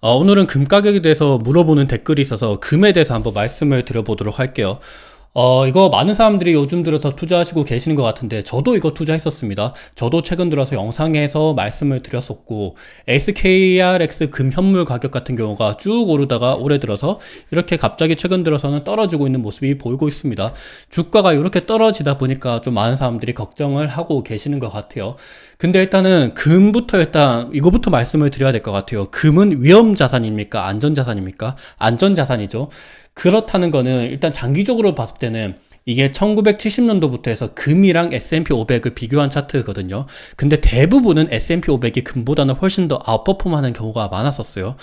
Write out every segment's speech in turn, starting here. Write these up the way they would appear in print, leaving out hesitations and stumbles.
오늘은 금 가격에 대해서 물어보는 댓글이 있어서 금에 대해서 한번 말씀을 드려보도록 할게요. 이거 많은 사람들이 요즘 들어서 투자하시고 계시는 것 같은데 저도 이거 투자했었습니다. 저도 최근 들어서 영상에서 말씀을 드렸었고 SKRX 금 현물 가격 같은 경우가 쭉 오르다가 올해 들어서 이렇게 갑자기 최근 들어서는 떨어지고 있는 모습이 보이고 있습니다. 주가가 이렇게 떨어지다 보니까 좀 많은 사람들이 걱정을 하고 계시는 것 같아요. 근데 일단은 금부터 일단 이거부터 말씀을 드려야 될 것 같아요. 금은 위험자산입니까? 안전자산입니까? 안전자산이죠. 그렇다는 거는 일단 장기적으로 봤을 때는 이게 1970년도부터 해서 금이랑 S&P 500을 비교한 차트거든요. 근데 대부분은 S&P 500이 금보다는 훨씬 더 아웃퍼폼하는 경우가 많았었어요.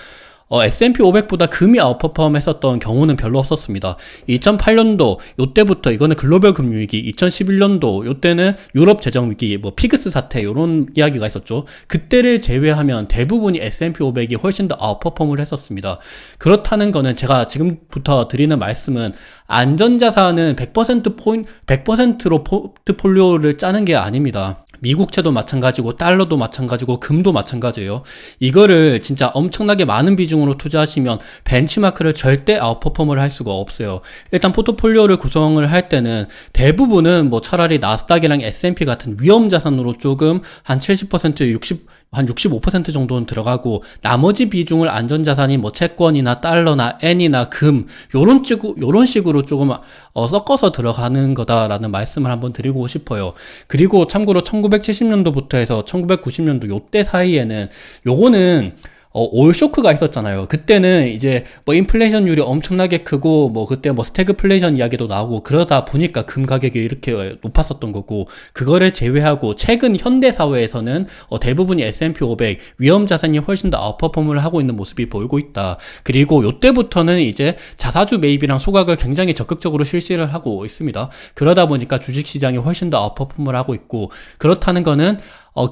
S&P 500보다 금이 아웃퍼폼 했었던 경우는 별로 없었습니다. 2008년도 요때부터 이거는 글로벌 금융위기, 2011년도 요때는 유럽 재정위기, 뭐 피그스 사태 요런 이야기가 있었죠. 그때를 제외하면 대부분이 S&P 500이 훨씬 더 아웃퍼폼을 했었습니다. 그렇다는 거는 제가 지금부터 드리는 말씀은 안전자산은 100%로 포트폴리오를 짜는 게 아닙니다. 미국채도 마찬가지고 달러도 마찬가지고 금도 마찬가지예요. 이거를 진짜 엄청나게 많은 비중으로 투자하시면 벤치마크를 절대 아웃퍼폼을 할 수가 없어요. 일단 포트폴리오를 구성을 할 때는 대부분은 뭐 차라리 나스닥이랑 S&P 같은 위험자산으로 조금 한 70%, 한 65% 정도는 들어가고 나머지 비중을 안전자산이 뭐 채권이나 달러나 엔이나 금 요런 식으로 조금 섞어서 들어가는 거다라는 말씀을 한번 드리고 싶어요. 그리고 참고로 1970년도부터 해서 1990년도 요때 사이에는 요거는 올 쇼크가 있었잖아요. 그때는 이제 뭐 인플레이션율이 엄청나게 크고 뭐 그때 뭐 스태그플레이션 이야기도 나오고 그러다 보니까 금 가격이 이렇게 높았었던 거고, 그거를 제외하고 최근 현대 사회에서는 대부분이 S&P 500 위험 자산이 훨씬 더 아웃퍼폼을 하고 있는 모습이 보이고 있다. 그리고 요때부터는 이제 자사주 매입이랑 소각을 굉장히 적극적으로 실시를 하고 있습니다. 그러다 보니까 주식시장이 훨씬 더 아웃퍼폼을 하고 있고, 그렇다는 거는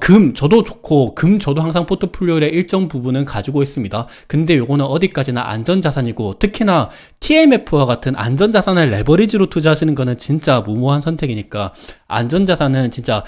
금 저도 좋고 금 저도 항상 포트폴리오의 일정 부분은 가지고 있습니다. 근데 요거는 어디까지나 안전자산이고, 특히나 TMF와 같은 안전자산을 레버리지로 투자하시는 거는 진짜 무모한 선택이니까 안전자산은 진짜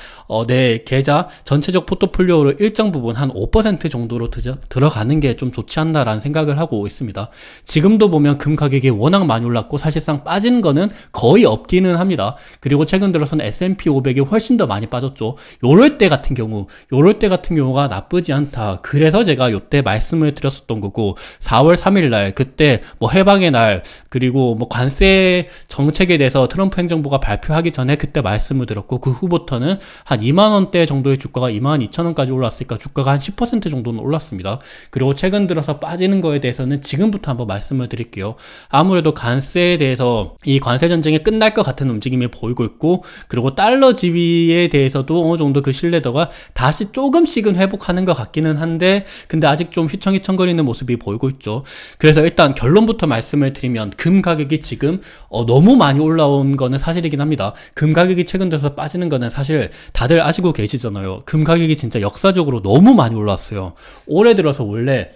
내 계좌 전체적 포트폴리오로 일정 부분 한 5% 정도로 들어가는 게 좀 좋지 않나라는 생각을 하고 있습니다. 지금도 보면 금 가격이 워낙 많이 올랐고 사실상 빠진 거는 거의 없기는 합니다. 그리고 최근 들어서는 S&P 500이 훨씬 더 많이 빠졌죠. 요럴 때 같은 경우가 나쁘지 않다. 그래서 제가 요때 말씀을 드렸었던 거고, 4월 3일 날 그때 뭐 해방의 날, 그리고 뭐 관세 정책에 대해서 트럼프 행정부가 발표하기 전에 그때 말씀을 드렸고, 그 후부터는 한 2만원대 정도의 주가가 22,000원까지 올랐으니까 주가가 한 10% 정도는 올랐습니다. 그리고 최근 들어서 빠지는 거에 대해서는 지금부터 한번 말씀을 드릴게요. 아무래도 관세에 대해서 이 관세 전쟁이 끝날 것 같은 움직임이 보이고 있고, 그리고 달러 지위에 대해서도 어느 정도 그 신뢰도가 다시 조금씩은 회복하는 것 같기는 한데, 근데 아직 좀 휘청휘청거리는 모습이 보이고 있죠. 그래서 일단 결론부터 말씀을 드리면 금 가격이 지금 너무 많이 올라온 거는 사실이긴 합니다. 금 가격이 최근 들어서 빠지는 거는 사실 다들 아시고 계시잖아요. 금 가격이 진짜 역사적으로 너무 많이 올랐어요. 올해 들어서 원래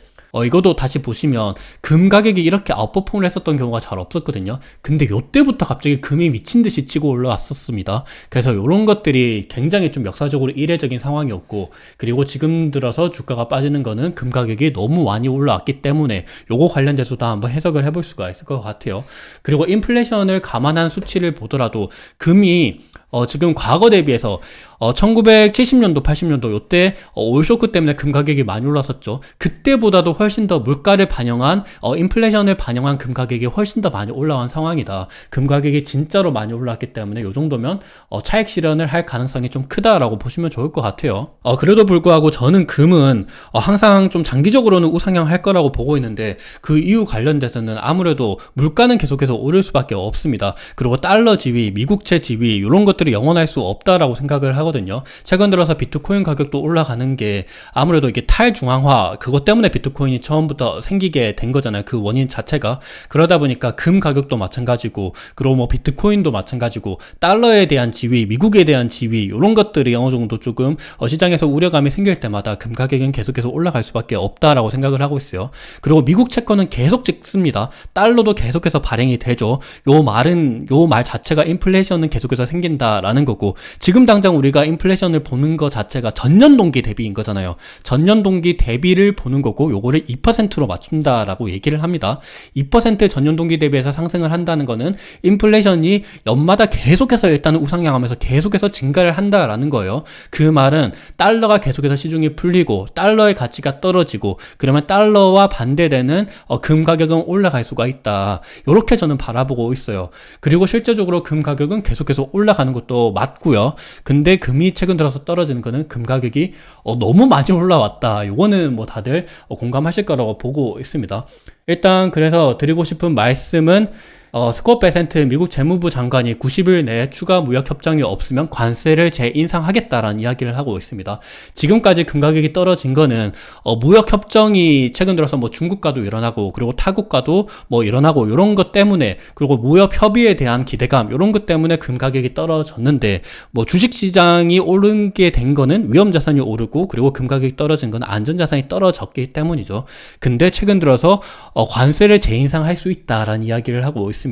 이것도 다시 보시면 금 가격이 이렇게 아웃퍼폼을 했었던 경우가 잘 없었거든요. 근데 요때부터 갑자기 금이 미친듯이 치고 올라왔었습니다. 그래서 이런 것들이 굉장히 좀 역사적으로 이례적인 상황이었고, 그리고 지금 들어서 주가가 빠지는 거는 금 가격이 너무 많이 올라왔기 때문에 요거 관련돼서도 한번 해석을 해볼 수가 있을 것 같아요. 그리고 인플레이션을 감안한 수치를 보더라도 금이 지금 과거 대비해서 1970년도, 80년도 요때 올쇼크 때문에 금 가격이 많이 올랐었죠. 그때보다도 훨씬 더 물가를 반영한 인플레이션을 반영한 금 가격이 훨씬 더 많이 올라간 상황이다. 금 가격이 진짜로 많이 올랐기 때문에 요 정도면 차익 실현을 할 가능성이 좀 크다라고 보시면 좋을 것 같아요. 그래도 불구하고 저는 금은 항상 좀 장기적으로는 우상향 할 거라고 보고 있는데, 그 이유 관련돼서는 아무래도 물가는 계속해서 오를 수밖에 없습니다. 그리고 달러 지위, 미국채 지위 이런 것들이 영원할 수 없다라고 생각을 하거든요. 최근 들어서 비트코인 가격도 올라가는 게 아무래도 이게 탈중앙화, 그것 때문에 비트코인이 처음부터 생기게 된 거잖아요. 그 원인 자체가. 그러다 보니까 금 가격도 마찬가지고, 그리고 뭐 비트코인도 마찬가지고, 달러에 대한 지위, 미국에 대한 지위 이런 것들이 어느 정도 조금 시장에서 우려감이 생길 때마다 금 가격은 계속해서 올라갈 수밖에 없다라고 생각을 하고 있어요. 그리고 미국 채권은 계속 찍습니다. 달러도 계속해서 발행이 되죠. 요 말 자체가 인플레이션은 계속해서 생긴다라는 거고, 지금 당장 우리가 우리가 인플레이션을 보는 것 자체가 전년 동기 대비인 거잖아요. 전년 동기 대비를 보는 거고 요거를 2%로 맞춘다라고 얘기를 합니다. 2% 전년 동기 대비해서 상승을 한다는 거는 인플레이션이 연마다 계속해서 일단은 우상향하면서 계속해서 증가를 한다라는 거예요. 그 말은 달러가 계속해서 시중이 풀리고 달러의 가치가 떨어지고 그러면 달러와 반대되는 금 가격은 올라갈 수가 있다. 이렇게 저는 바라보고 있어요. 그리고 실제적으로 금 가격은 계속해서 올라가는 것도 맞고요. 근데 금이 최근 들어서 떨어지는 거는 금 가격이 너무 많이 올라왔다. 이거는 뭐 다들 공감하실 거라고 보고 있습니다. 일단 그래서 드리고 싶은 말씀은 스콧 베센트 미국 재무부 장관이 90일 내에 추가 무역 협정이 없으면 관세를 재인상하겠다라는 이야기를 하고 있습니다. 지금까지 금 가격이 떨어진 거는 무역 협정이 최근 들어서 뭐 중국과도 일어나고 그리고 타국과도 뭐 일어나고 이런 것 때문에 그리고 무역 협의에 대한 기대감 이런 것 때문에 금 가격이 떨어졌는데 뭐 주식 시장이 오르게 된 거는 위험 자산이 오르고 그리고 금 가격이 떨어진 건 안전 자산이 떨어졌기 때문이죠. 근데 최근 들어서 관세를 재인상할 수 있다라는 이야기를 하고 있습니다.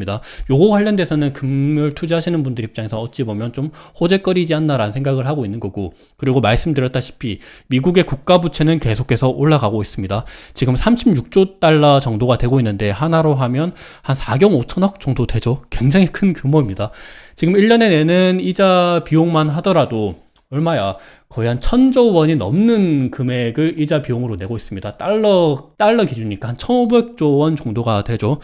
요거 관련돼서는 금을 투자하시는 분들 입장에서 어찌 보면 좀 호재거리지 않나라는 생각을 하고 있는 거고 그리고 말씀드렸다시피 미국의 국가 부채는 계속해서 올라가고 있습니다. 지금 36조 달러 정도가 되고 있는데 하나로 하면 한 4경 5천억 정도 되죠. 굉장히 큰 규모입니다. 지금 1년에 내는 이자 비용만 하더라도 얼마야? 거의 한 1000조 원이 넘는 금액을 이자 비용으로 내고 있습니다. 달러 기준이니까 한 1500조 원 정도가 되죠.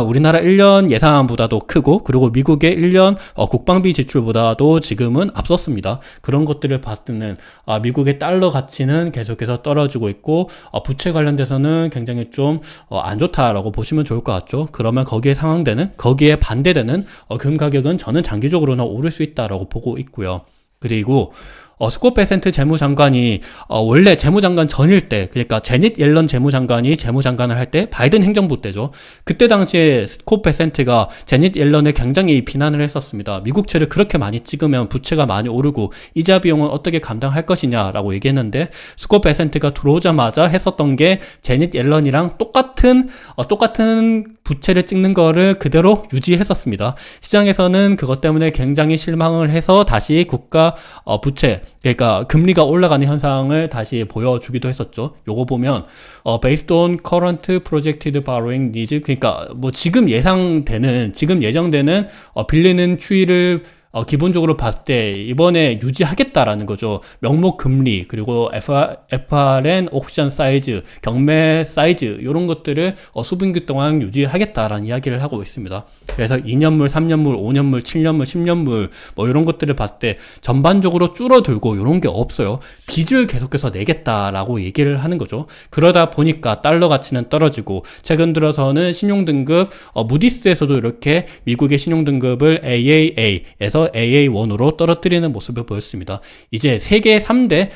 우리나라 1년 예산보다도 크고 그리고 미국의 1년 국방비 지출보다도 지금은 앞섰습니다. 그런 것들을 봤을 때는 미국의 달러 가치는 계속해서 떨어지고 있고 부채 관련돼서는 굉장히 좀 안 좋다라고 보시면 좋을 것 같죠. 그러면 거기에 반대되는 금 가격은 저는 장기적으로는 오를 수 있다라고 보고 있고요. 그리고 스콧 베센트 재무장관이 원래 재무장관 전일 때 그러니까 제닛 옐런 재무장관이 재무장관을 할 때 바이든 행정부 때죠. 그때 당시에 스콧 베센트가 제닛 옐런을 굉장히 비난을 했었습니다. 미국채를 그렇게 많이 찍으면 부채가 많이 오르고 이자 비용은 어떻게 감당할 것이냐라고 얘기했는데 스콧 베센트가 들어오자마자 했었던 게 제닛 옐런이랑 똑같은 부채를 찍는 거를 그대로 유지했었습니다. 시장에서는 그것 때문에 굉장히 실망을 해서 다시 국가 부채 그러니까 금리가 올라가는 현상을 다시 보여주기도 했었죠. 요거 보면 based on current projected borrowing needs 그러니까 뭐 지금 예정되는 빌리는 추이를 기본적으로 봤을 때 이번에 유지하겠다라는 거죠. 명목 금리 그리고 FRN 옥션 사이즈, 경매 사이즈 이런 것들을 수분기 동안 유지하겠다라는 이야기를 하고 있습니다. 그래서 2년물, 3년물, 5년물, 7년물, 10년물 뭐 이런 것들을 봤을 때 전반적으로 줄어들고 이런 게 없어요. 빚을 계속해서 내겠다라고 얘기를 하는 거죠. 그러다 보니까 달러 가치는 떨어지고 최근 들어서는 신용등급 무디스에서도 이렇게 미국의 신용등급을 AAA에서 AA1으로 떨어뜨리는 모습을 보였습니다. 이제 세계 3대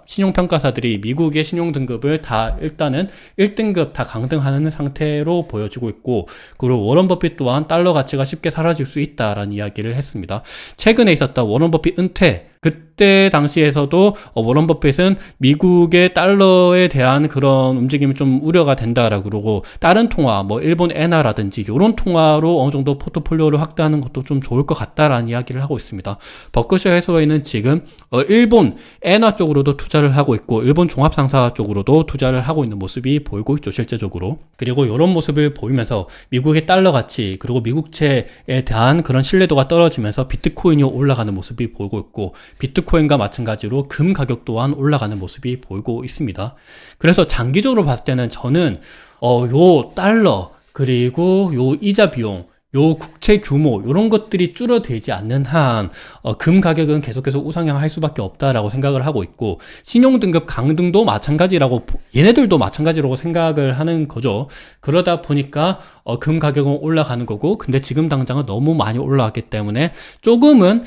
신용평가사들이 미국의 신용등급을 다 일단은 1등급 다 강등하는 상태로 보여지고 있고 그리고 워런 버핏 또한 달러 가치가 쉽게 사라질 수 있다라는 이야기를 했습니다. 최근에 있었던 워런 버핏 은퇴 그때 당시에서도 워런 버핏은 미국의 달러에 대한 그런 움직임이 좀 우려가 된다라고 그러고 다른 통화 뭐 일본 엔화라든지 이런 통화로 어느 정도 포트폴리오를 확대하는 것도 좀 좋을 것 같다라는 이야기를 하고 있습니다. 버크셔 해서웨이는 지금 일본 엔화 쪽으로도 투자를 하고 있고 일본 종합상사 쪽으로도 투자를 하고 있는 모습이 보이고 있죠. 실제적으로. 그리고 이런 모습을 보이면서 미국의 달러 가치 그리고 미국채에 대한 그런 신뢰도가 떨어지면서 비트코인이 올라가는 모습이 보이고 있고 비트코인과 마찬가지로 금 가격 또한 올라가는 모습이 보이고 있습니다. 그래서 장기적으로 봤을 때는 저는 요 달러 그리고 요 이자 비용 요 국채 규모 이런 것들이 줄어들지 않는 한 금 가격은 계속해서 우상향할 수밖에 없다라고 생각을 하고 있고 신용등급 강등도 마찬가지라고 얘네들도 마찬가지라고 생각을 하는 거죠. 그러다 보니까 금 가격은 올라가는 거고 근데 지금 당장은 너무 많이 올라왔기 때문에 조금은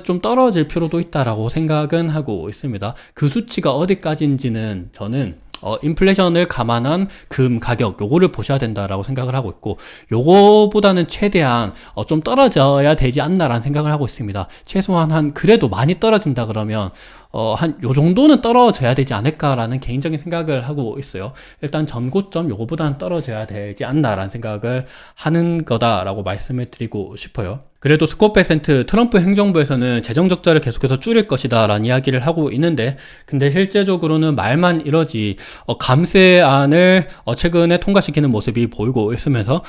좀 떨어질 필요도 있다라고 생각은 하고 있습니다. 그 수치가 어디까지인지는 저는 인플레이션을 감안한 금 가격 요거를 보셔야 된다라고 생각을 하고 있고 요거보다는 최대한 좀 떨어져야 되지 않나라는 생각을 하고 있습니다. 최소한 그래도 많이 떨어진다 그러면 한 요 정도는 떨어져야 되지 않을까라는 개인적인 생각을 하고 있어요. 일단 전고점 요거보다는 떨어져야 되지 않나라는 생각을 하는 거다라고 말씀을 드리고 싶어요. 그래도 스코어 퍼센트 트럼프 행정부에서는 재정 적자를 계속해서 줄일 것이다 라는 이야기를 하고 있는데, 근데 실제적으로는 말만 이러지 감세안을 최근에 통과시키는 모습이 보이고 있으면서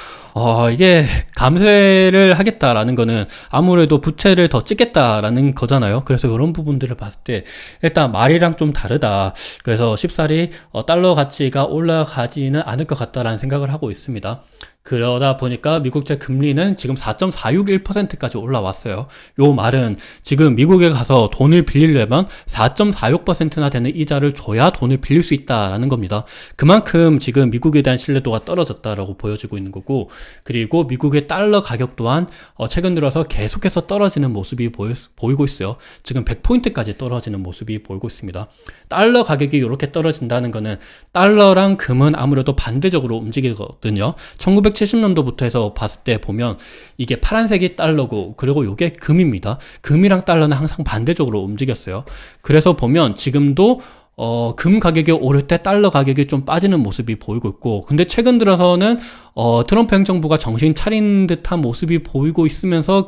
이게 감세를 하겠다라는 거는 아무래도 부채를 더 찍겠다라는 거잖아요. 그래서 이런 부분들을 봤을 때 일단 말이랑 좀 다르다. 그래서 쉽사리 달러 가치가 올라가지는 않을 것 같다라는 생각을 하고 있습니다. 그러다 보니까 미국채 금리는 지금 4.461%까지 올라왔어요. 요 말은 지금 미국에 가서 돈을 빌리려면 4.46%나 되는 이자를 줘야 돈을 빌릴 수 있다라는 겁니다. 그만큼 지금 미국에 대한 신뢰도가 떨어졌다라고 보여지고 있는 거고, 그리고 미국의 달러 가격 또한 최근 들어서 계속해서 떨어지는 모습이 보이고 있어요. 지금 100포인트까지 떨어지는 모습이 보이고 있습니다. 달러 가격이 이렇게 떨어진다는 거는 달러랑 금은 아무래도 반대적으로 움직이거든요. 1970년도부터 해서 봤을 때 보면 이게 파란색이 달러고, 그리고 이게 금입니다. 금이랑 달러는 항상 반대적으로 움직였어요. 그래서 보면 지금도 금 가격이 오를 때 달러 가격이 좀 빠지는 모습이 보이고 있고, 근데 최근 들어서는 트럼프 행정부가 정신 차린 듯한 모습이 보이고 있으면서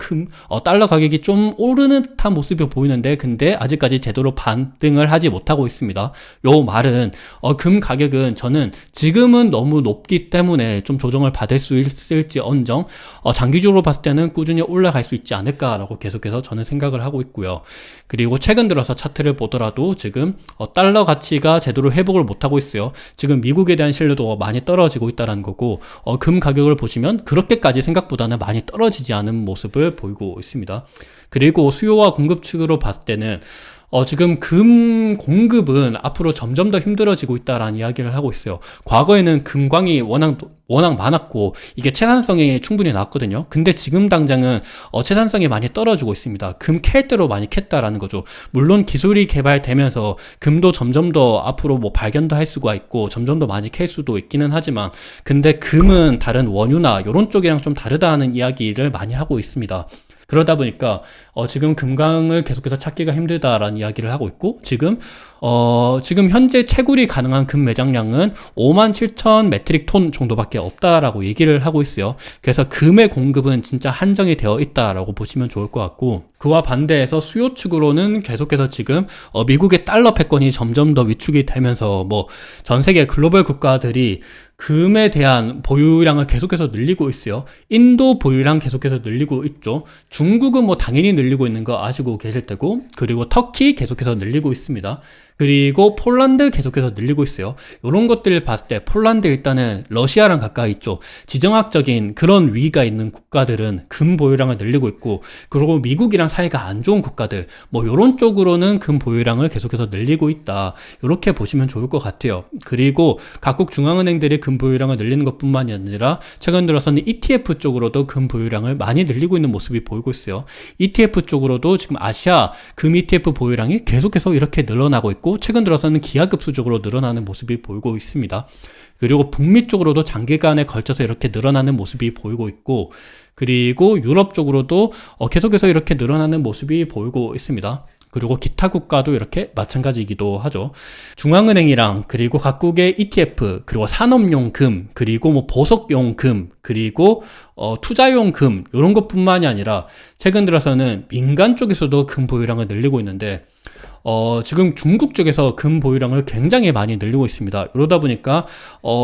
달러 가격이 좀 오르는 듯한 모습이 보이는데, 근데 아직까지 제대로 반등을 하지 못하고 있습니다. 요 말은 금 가격은 저는 지금은 너무 높기 때문에 좀 조정을 받을 수 있을지언정 장기적으로 봤을 때는 꾸준히 올라갈 수 있지 않을까라고 계속해서 저는 생각을 하고 있고요. 그리고 최근 들어서 차트를 보더라도 지금 달러 가치가 제대로 회복을 못하고 있어요. 지금 미국에 대한 신뢰도가 많이 떨어지고 있다는 거고, 금 가격을 보시면 그렇게까지 생각보다는 많이 떨어지지 않은 모습을 보이고 있습니다. 그리고 수요와 공급 측으로 봤을 때는 지금 금 공급은 앞으로 점점 더 힘들어지고 있다라는 이야기를 하고 있어요. 과거에는 금광이 워낙 많았고 이게 채산성이 충분히 나왔거든요. 근데 지금 당장은 채산성이 많이 떨어지고 있습니다. 금 캘 대로 많이 캤다라는 거죠. 물론 기술이 개발되면서 금도 점점 더 앞으로 발견도 할 수가 있고 점점 더 많이 캘 수도 있기는 하지만, 근데 금은 다른 원유나 이런 쪽이랑 좀 다르다는 이야기를 많이 하고 있습니다. 그러다 보니까 지금 금강을 계속해서 찾기가 힘들다라는 이야기를 하고 있고, 지금 현재 채굴이 가능한 금 매장량은 57,000 메트릭 톤 정도밖에 없다라고 얘기를 하고 있어요. 그래서 금의 공급은 진짜 한정이 되어 있다라고 보시면 좋을 것 같고, 그와 반대해서 수요 측으로는 계속해서 지금 미국의 달러 패권이 점점 더 위축이 되면서 전 세계 글로벌 국가들이 금에 대한 보유량을 계속해서 늘리고 있어요. 인도 보유량 계속해서 늘리고 있죠. 중국은 당연히 늘리고 있는 거 아시고 계실 테고, 그리고 터키 계속해서 늘리고 있습니다. 그리고 폴란드 계속해서 늘리고 있어요. 이런 것들을 봤을 때 폴란드 일단은 러시아랑 가까이 있죠. 지정학적인 그런 위기가 있는 국가들은 금 보유량을 늘리고 있고, 그리고 미국이랑 사이가 안 좋은 국가들 이런 쪽으로는 금 보유량을 계속해서 늘리고 있다. 이렇게 보시면 좋을 것 같아요. 그리고 각국 중앙은행들이 금 보유량을 늘리는 것뿐만이 아니라 최근 들어서는 ETF 쪽으로도 금 보유량을 많이 늘리고 있는 모습이 보이고 있어요. ETF 쪽으로도 지금 아시아 금 ETF 보유량이 계속해서 이렇게 늘어나고 있고, 최근 들어서는 기하급수적으로 늘어나는 모습이 보이고 있습니다. 그리고 북미 쪽으로도 장기간에 걸쳐서 이렇게 늘어나는 모습이 보이고 있고, 그리고 유럽 쪽으로도 계속해서 이렇게 늘어나는 모습이 보이고 있습니다. 그리고 기타 국가도 이렇게 마찬가지이기도 하죠. 중앙은행이랑 그리고 각국의 ETF, 그리고 산업용 금, 그리고 보석용 금, 그리고 투자용 금, 이런 것뿐만이 아니라 최근 들어서는 민간 쪽에서도 금 보유량을 늘리고 있는데, 지금 중국 쪽에서 금 보유량을 굉장히 많이 늘리고 있습니다. 이러다 보니까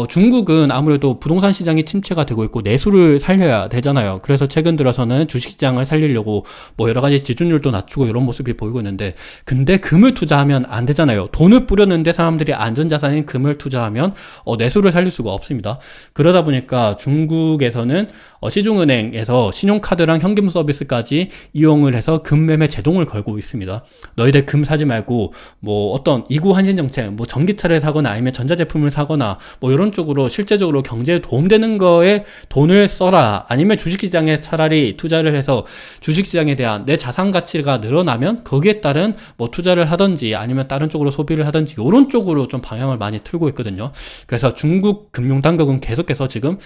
중국은 아무래도 부동산 시장이 침체가 되고 있고 내수를 살려야 되잖아요. 그래서 최근 들어서는 주식시장을 살리려고 여러 가지 지준율도 낮추고 이런 모습이 보이고 있는데, 근데 금을 투자하면 안 되잖아요. 돈을 뿌렸는데 사람들이 안전자산인 금을 투자하면 내수를 살릴 수가 없습니다. 그러다 보니까 중국에서는 시중은행에서 신용카드랑 현금 서비스까지 이용을 해서 금매매 제동을 걸고 있습니다. 너희들 금 사지 말고 어떤 이구 한신 정책, 전기차를 사거나 아니면 전자제품을 사거나 이런 쪽으로 실제적으로 경제에 도움되는 거에 돈을 써라. 아니면 주식시장에 차라리 투자를 해서 주식시장에 대한 내 자산 가치가 늘어나면 거기에 따른 투자를 하든지 아니면 다른 쪽으로 소비를 하든지 이런 쪽으로 좀 방향을 많이 틀고 있거든요. 그래서 중국 금융당국은 계속해서 지금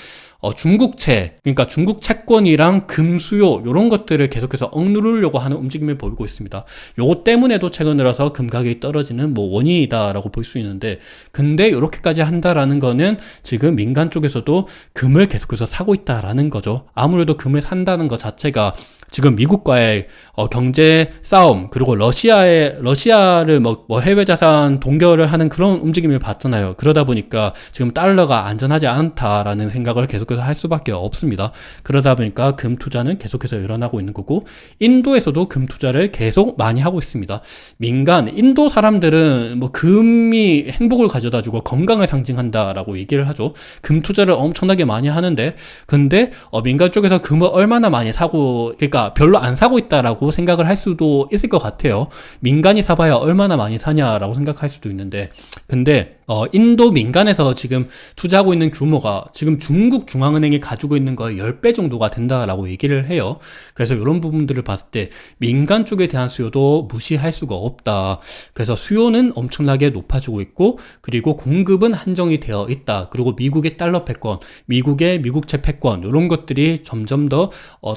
중국채, 그러니까 그러니까 중국 채권이랑 금 수요 이런 것들을 계속해서 억누르려고 하는 움직임을 보이고 있습니다. 요거 때문에도 최근 들어서 금 가격이 떨어지는 뭐 원인이다라고 볼 수 있는데, 근데 이렇게까지 한다라는 거는 지금 민간 쪽에서도 금을 계속해서 사고 있다라는 거죠. 아무래도 금을 산다는 것 자체가 지금 미국과의 경제 싸움, 그리고 러시아를 뭐 해외 자산 동결을 하는 그런 움직임을 봤잖아요. 그러다 보니까 지금 달러가 안전하지 않다라는 생각을 계속해서 할 수밖에 없습니다. 그러다 보니까 금 투자는 계속해서 일어나고 있는 거고, 인도에서도 금 투자를 계속 많이 하고 있습니다. 인도 사람들은 뭐 금이 행복을 가져다 주고 건강을 상징한다라고 얘기를 하죠. 금 투자를 엄청나게 많이 하는데, 근데 민간 쪽에서 금을 얼마나 많이 사고, 그러니까 별로 안 사고 있다라고 생각을 할 수도 있을 것 같아요. 민간이 사봐야 얼마나 많이 사냐라고 생각할 수도 있는데, 근데 인도 민간에서 지금 투자하고 있는 규모가 지금 중국 중앙은행이 가지고 있는 거의 10배 정도가 된다라고 얘기를 해요. 그래서 이런 부분들을 봤을 때 민간 쪽에 대한 수요도 무시할 수가 없다. 그래서 수요는 엄청나게 높아지고 있고, 그리고 공급은 한정이 되어 있다. 그리고 미국의 달러 패권, 미국의 미국채 패권, 이런 것들이 점점 더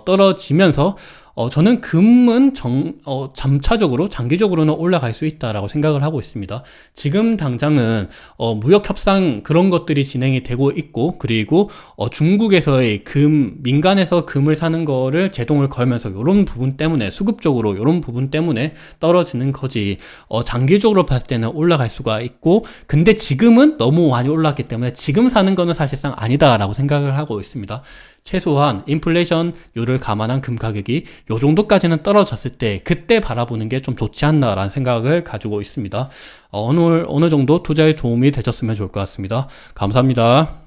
떨어지면서 저는 금은 점차적으로 장기적으로는 올라갈 수 있다라고 생각을 하고 있습니다. 지금 당장은 무역 협상 그런 것들이 진행이 되고 있고, 그리고 중국에서의 민간에서 금을 사는 거를 제동을 걸면서 이런 부분 때문에, 수급적으로 이런 부분 때문에 떨어지는 거지, 장기적으로 봤을 때는 올라갈 수가 있고, 근데 지금은 너무 많이 올랐기 때문에 지금 사는 거는 사실상 아니다라고 생각을 하고 있습니다. 최소한 인플레이션율을 감안한 금 가격이 요 정도까지는 떨어졌을 때 그때 바라보는 게 좀 좋지 않나라는 생각을 가지고 있습니다. 오늘 어느 정도 투자에 도움이 되셨으면 좋을 것 같습니다. 감사합니다.